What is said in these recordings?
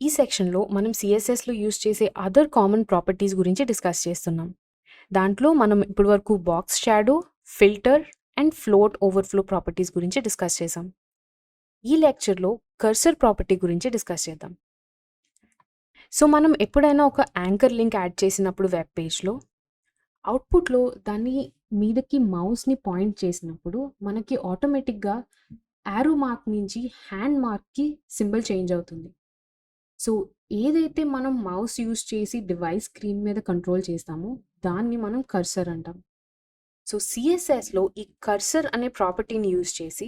ఈ సెక్షన్‌లో మనం సీఎస్ఎస్‌లో యూజ్ చేసే అదర్ కామన్ ప్రాపర్టీస్ గురించి డిస్కస్ చేస్తున్నాం. దాంట్లో మనం ఇప్పటి వరకు box shadow, filter and float overflow properties గురించి డిస్కస్ చేసాం. ఈ లెక్చర్‌లో కర్సర్ ప్రాపర్టీ గురించి డిస్కస్ చేద్దాం. సో, మనం ఎప్పుడైనా ఒక యాంకర్ లింక్ యాడ్ చేసినప్పుడు వెబ్ పేజ్‌లో అవుట్‌పుట్‌లో దాని మీదకి మౌస్‌ని పాయింట్ చేసినప్పుడు మనకి ఆటోమేటిక్‌గా యారో మార్క్ నుంచి హ్యాండ్ మార్క్‌కి సింబల్ చేంజ్ అవుతుంది. సో, ఏదైతే మనం మౌస్ యూజ్ చేసి డివైస్ స్క్రీన్ మీద కంట్రోల్ చేస్తామో దాన్ని మనం కర్సర్ అంటాం. సో, సీఎస్ఎస్‌లో ఈ కర్సర్ అనే ప్రాపర్టీని యూజ్ చేసి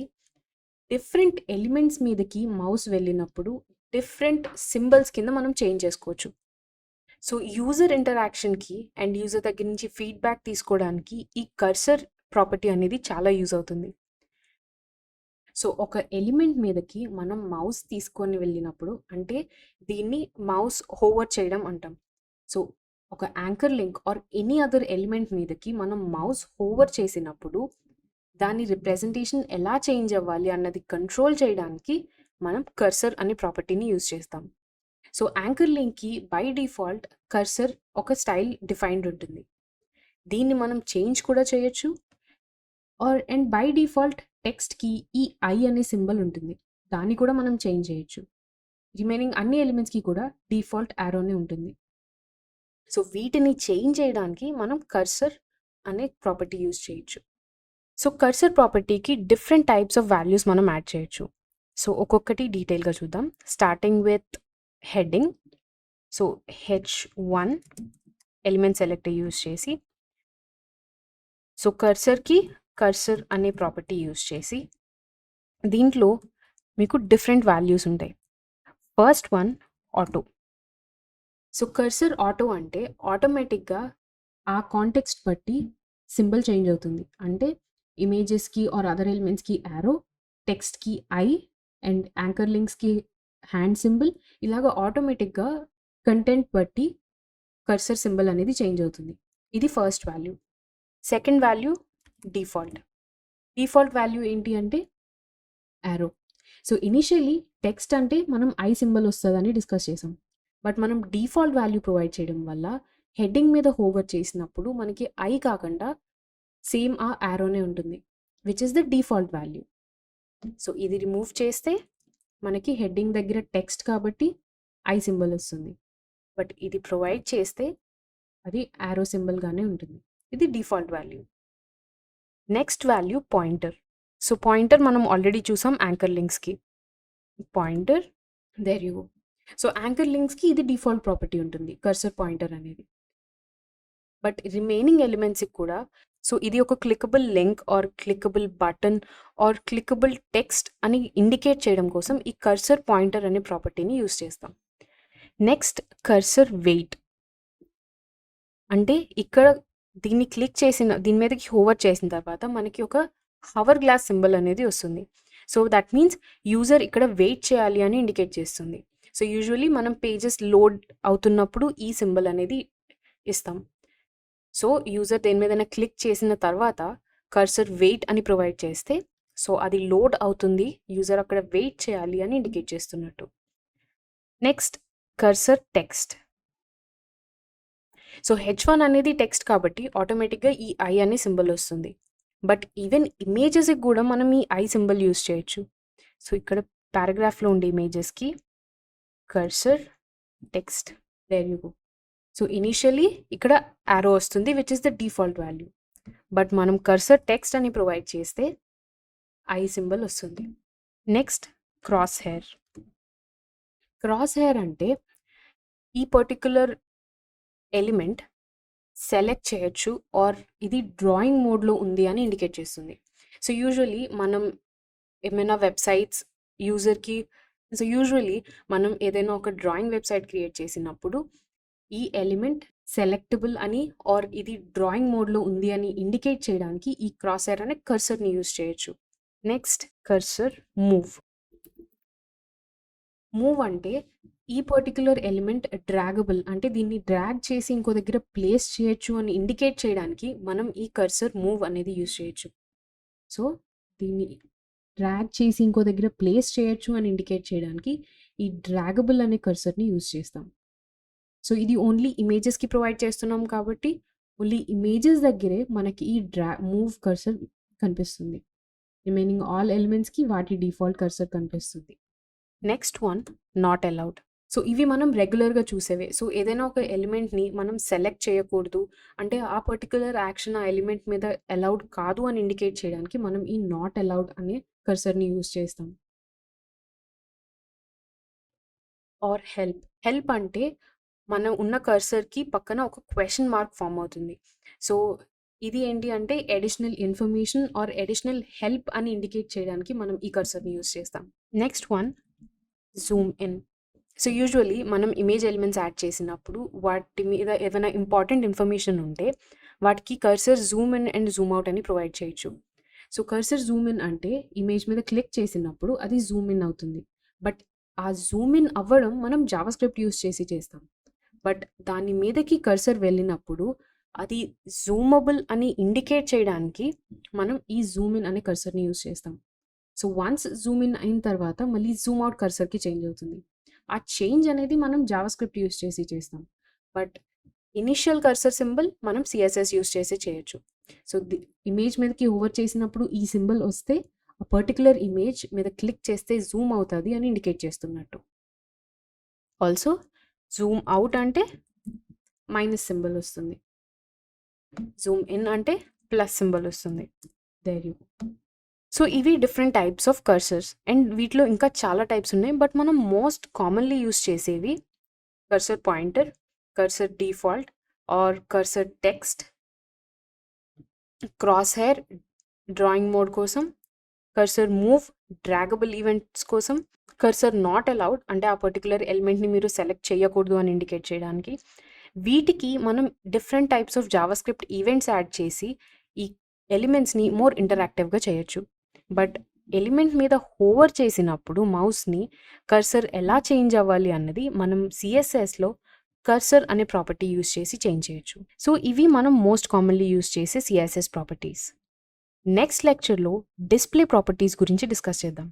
డిఫరెంట్ ఎలిమెంట్స్ మీదకి మౌస్ వెళ్ళినప్పుడు డిఫరెంట్ సింబల్స్ కింద మనం చేంజ్ చేసుకోవచ్చు. సో, యూజర్ ఇంటరాక్షన్‌కి అండ్ యూజర్ దగ్గర నుంచి ఫీడ్‌బ్యాక్ తీసుకోవడానికి ఈ కర్సర్ ప్రాపర్టీ అనేది చాలా యూజ్ అవుతుంది. సో, ఒక ఎలిమెంట్ మీదకి మనం మౌస్ తీసుకొని వెళ్ళినప్పుడు అంటే దీన్ని మౌస్ హోవర్ చేయడం అంటాం. సో, ఒక anchor link or any other element మీదకి మనం మౌస్ హోవర్ చేసినప్పుడు దాని రిప్రజెంటేషన్ ఎలా చేంజ్ అవ్వాలి అన్నది కంట్రోల్ చేయడానికి మనం కర్సర్ అనే ప్రాపర్టీని యూజ్ చేస్తాం. సో, యాంకర్ లింక్‌కి బై డిఫాల్ట్ కర్సర్ ఒక స్టైల్ డిఫైన్డ్ ఉంటుంది. దీన్ని మనం చేంజ్ కూడా చేయొచ్చు అండ్ బై డిఫాల్ట్ టెక్స్ట్‌కి ఈ ఐ అనే సింబల్ ఉంటుంది. దాన్ని కూడా మనం చేంజ్ చేయొచ్చు. రిమైనింగ్ అన్ని ఎలిమెంట్స్‌కి కూడా డిఫాల్ట్ యారోనే ఉంటుంది. సో, వీటిని చేంజ్ చేయడానికి మనం కర్సర్ అనే ప్రాపర్టీ యూజ్ చేయొచ్చు. సో, కర్సర్ ప్రాపర్టీకి డిఫరెంట్ టైప్స్ ఆఫ్ వాల్యూస్ మనం యాడ్ చేయొచ్చు. సో, ఒక్కొక్కటి డీటెయిల్‌గా చూద్దాం. Starting with heading. So, H1 element selector use చేసి సో, కర్సర్ అనే ప్రాపర్టీ యూజ్ చేసి దీంట్లో మీకు డిఫరెంట్ వాల్యూస్ ఉంటాయి. First one auto. So, cursor auto అంటే ఆటోమేటిక్‌గా ఆ కాంటెక్స్ట్ బట్టి సింబల్ చేంజ్ అవుతుంది. అంటే ఇమేజెస్‌కి ఆర్ అదర్ ఎలిమెంట్స్‌కి యారో, టెక్స్ట్‌కి ఐ అండ్ యాంకర్ లింక్స్‌కి హ్యాండ్ సింబల్ ఇలాగ ఆటోమేటిక్‌గా కంటెంట్ బట్టి కర్సర్ సింబల్ అనేది చేంజ్ అవుతుంది. ఇది first value. Second value default. Default value ఏంటి అంటే యారో. సో, ఇనిషియల్లీ టెక్స్ట్ అంటే మనం ఐ సింబల్ వస్తదని డిస్కస్ చేసాం. బట్ మనం డిఫాల్ట్ వాల్యూ ప్రొవైడ్ చేయడం వల్ల హెడ్డింగ్ మీద హోవర్ చేసినప్పుడు మనకి ఐ కాకుండా సేమ్ ఆ యారోనే ఉంటుంది. Which is the default value. So, ఇది రిమూవ్ చేస్తే మనకి హెడ్డింగ్ దగ్గర టెక్స్ట్ కాబట్టి ఐ సింబల్ వస్తుంది. బట్ ఇది ప్రొవైడ్ చేస్తే అది యారో సింబల్‌గానే ఉంటుంది. ఇది default value. Next value pointer. So, pointer మనం ఆల్రెడీ చూసాం యాంకర్ లింక్స్‌కి. Pointer there you go. So, anchor లింక్స్‌కి ఇది డిఫాల్ట్ ప్రాపర్టీ ఉంటుంది కర్సర్ పాయింటర్ అనేది. బట్ రిమైనింగ్ ఎలిమెంట్స్‌కి కూడా సో, ఇది ఒక clickable link or clickable button or clickable text అని ఇండికేట్ చేయడం కోసం ఈ కర్సర్ పాయింటర్ అనే ప్రాపర్టీని యూజ్ చేస్తాం. Next cursor wait. అంటే ఇక్కడ దీన్ని దీని మీదకి హోవర్ చేసిన తర్వాత మనకి ఒక హవర్ గ్లాస్ సింబల్ అనేది వస్తుంది. సో, దట్ మీన్స్ యూజర్ ఇక్కడ వెయిట్ చేయాలి అని ఇండికేట్ చేస్తుంది. సో, యూజువల్లీ మనం పేజెస్ లోడ్ అవుతున్నప్పుడు ఈ సింబల్ అనేది ఇస్తాం. సో, యూజర్ దేని మీదైనా క్లిక్ చేసిన తర్వాత కర్సర్ వెయిట్ అని ప్రొవైడ్ చేస్తే సో, అది లోడ్ అవుతుంది. యూజర్ అక్కడ వెయిట్ చేయాలి అని ఇండికేట్ చేస్తున్నట్టు. Next cursor text. So, H1 అనేది టెక్స్ట్ కాబట్టి ఆటోమేటిక్‌గా ఈ ఐ అనే సింబల్ వస్తుంది. బట్ ఈవెన్ ఇమేజెస్‌కి కూడా మనం ఈ ఐ సింబల్ యూజ్ చేయొచ్చు. సో, ఇక్కడ పారాగ్రాఫ్‌లో ఉండే ఇమేజెస్‌కి cursor text there you go. So, initially ఇక్కడ యారో వస్తుంది which is the default value. But మనం కర్సర్ టెక్స్ట్ అని ప్రొవైడ్ చేస్తే ఐ సింబల్ వస్తుంది. Next cross hair. Cross hair అంటే ఈ పర్టిక్యులర్ ఎలిమెంట్ సెలెక్ట్ చేయొచ్చు ఆర్ ఇది డ్రాయింగ్ మోడ్‌లో ఉంది అని ఇండికేట్ చేస్తుంది. సో, యూజువల్లీ మనం ఏమైనా వెబ్‌సైట్స్ యూజర్‌కి యూజువల్లీ మనం ఏదైనా ఒక డ్రాయింగ్ వెబ్‌సైట్ క్రియేట్ చేసినప్పుడు ఈ ఎలిమెంట్ సెలెక్టబుల్ అని ఆర్ ఇది డ్రాయింగ్ మోడ్‌లో ఉంది అని ఇండికేట్ చేయడానికి ఈ క్రాస్ హెయిర్ అనే కర్సర్‌ని యూజ్ చేయొచ్చు. Next cursor move. మూవ్ అంటే ఈ పర్టిక్యులర్ ఎలిమెంట్ డ్రాగబుల్ అంటే దీన్ని డ్రాగ్ చేసి ఇంకో దగ్గర ప్లేస్ చేయొచ్చు అని ఇండికేట్ చేయడానికి మనం ఈ కర్సర్ మూవ్ అనేది యూజ్ చేయొచ్చు. సో, దీన్ని డ్రాగ్ చేసి ఇంకో దగ్గర ప్లేస్ చేయొచ్చు అని ఇండికేట్ చేయడానికి ఈ డ్రాగబుల్ అనే కర్సర్ని యూజ్ చేస్తాం. సో ఇది ఓన్లీ ఇమేజెస్కి ప్రొవైడ్ చేస్తున్నాం కాబట్టి ఓన్లీ ఇమేజెస్ దగ్గరే మనకి ఈ మూవ్ కర్సర్ కనిపిస్తుంది. రిమైనింగ్ ఆల్ ఎలిమెంట్స్కి వాటి డిఫాల్ట్ కర్సర్ కనిపిస్తుంది. Next one not allowed. So ఇవి మనం రెగ్యులర్గా చూసేవే. సో ఏదైనా ఒక ఎలిమెంట్ని మనం సెలెక్ట్ చేయకూడదు అంటే ఆ పర్టికులర్ యాక్షన్ ఆ ఎలిమెంట్ మీద అలౌడ్ కాదు అని ఇండికేట్ చేయడానికి మనం ఈ నాట్ అలౌడ్ అనే కర్సర్ని యూజ్ చేస్తాం. ఆర్ హెల్ప్ అంటే మనం ఉన్న కర్సర్కి పక్కన ఒక క్వశ్చన్ మార్క్ ఫామ్ అవుతుంది. సో ఇది ఏంటి అంటే additional information are additional help అని ఇండికేట్ చేయడానికి మనం ఈ కర్సర్ని యూజ్ చేస్తాం. Next one Zoom in. So usually మనం ఇమేజ్ ఎలిమెంట్స్ యాడ్ చేసినప్పుడు వాటి మీద ఏదైనా ఇంపార్టెంట్ ఇన్ఫర్మేషన్ ఉంటే వాటికి cursor Zoom in and Zoom out అని ప్రొవైడ్ చేయొచ్చు. సో కర్సర్ జూమ్ ఇన్ అంటే ఇమేజ్ మీద క్లిక్ చేసినప్పుడు అది జూమ్ ఇన్ అవుతుంది. బట్ ఆ జూమ్ ఇన్ అవ్వడం మనం జావాస్క్రిప్ట్ యూజ్ చేసి చేస్తాం. బట్ దాని మీదకి కర్సర్ వెళ్ళినప్పుడు అది జూమబుల్ అని ఇండికేట్ చేయడానికి మనం ఈ జూమ్ ఇన్ అనే కర్సర్ని యూజ్ చేస్తాం. సో వన్స్ జూమ్ ఇన్ అయిన తర్వాత మళ్ళీ జూమ్ అవుట్ కర్సర్కి చేంజ్ అవుతుంది. ఆ చేంజ్ అనేది మనం జావాస్క్రిప్ట్ యూజ్ చేసి చేస్తాం. బట్ ఇనిషియల్ కర్సర్ సింబల్ మనం సిఎస్ఎస్ యూజ్ చేసి చేయొచ్చు. సో ఇమేజ్ మీదకి ఓవర్ చేసినప్పుడు ఈ సింబల్ వస్తే ఆ పర్టికులర్ ఇమేజ్ మీద క్లిక్ చేస్తే జూమ్ అవుతుంది అని ఇండికేట్ చేస్తున్నట్టు. ఆల్సో జూమ్ అవుట్ అంటే మైనస్ సింబల్ వస్తుంది, జూమ్ ఇన్ అంటే ప్లస్ సింబల్ వస్తుంది. There you. సో ఇవి different types of cursors and వీటిలో ఇంకా చాలా టైప్స్ ఉన్నాయి. బట్ మనం మోస్ట్ కామన్లీ యూజ్ చేసేవి cursor pointer, cursor default or cursor text, crosshair drawing mode కోసం, కర్సర్ మూవ్ డ్రాగబుల్ ఈవెంట్స్ కోసం, కర్సర్ నాట్ అలౌడ్ అంటే ఆ పర్టికులర్ ఎలిమెంట్ని మీరు సెలెక్ట్ చేయకూడదు అని ఇండికేట్ చేయడానికి. వీటికి మనం different types of JavaScript events add చేసి ఈ ఎలిమెంట్స్ని మోర్ ఇంటరాక్టివ్గా చేయొచ్చు. బట్ ఎలిమెంట్ మీద హోవర్ చేసినప్పుడు మౌస్ని కర్సర్ ఎలా చేంజ్ అవ్వాలి అన్నది మనం సిఎస్ఎస్లో కర్సర్ అనే ప్రాపర్టీ యూజ్ చేసి చేంజ్ చేయొచ్చు. సో ఇవి మనం మోస్ట్ కామన్లీ యూజ్ చేసే సిఎస్ఎస్ ప్రాపర్టీస్. నెక్స్ట్ లెక్చర్లో డిస్ప్లే ప్రాపర్టీస్ గురించి డిస్కస్ చేద్దాం.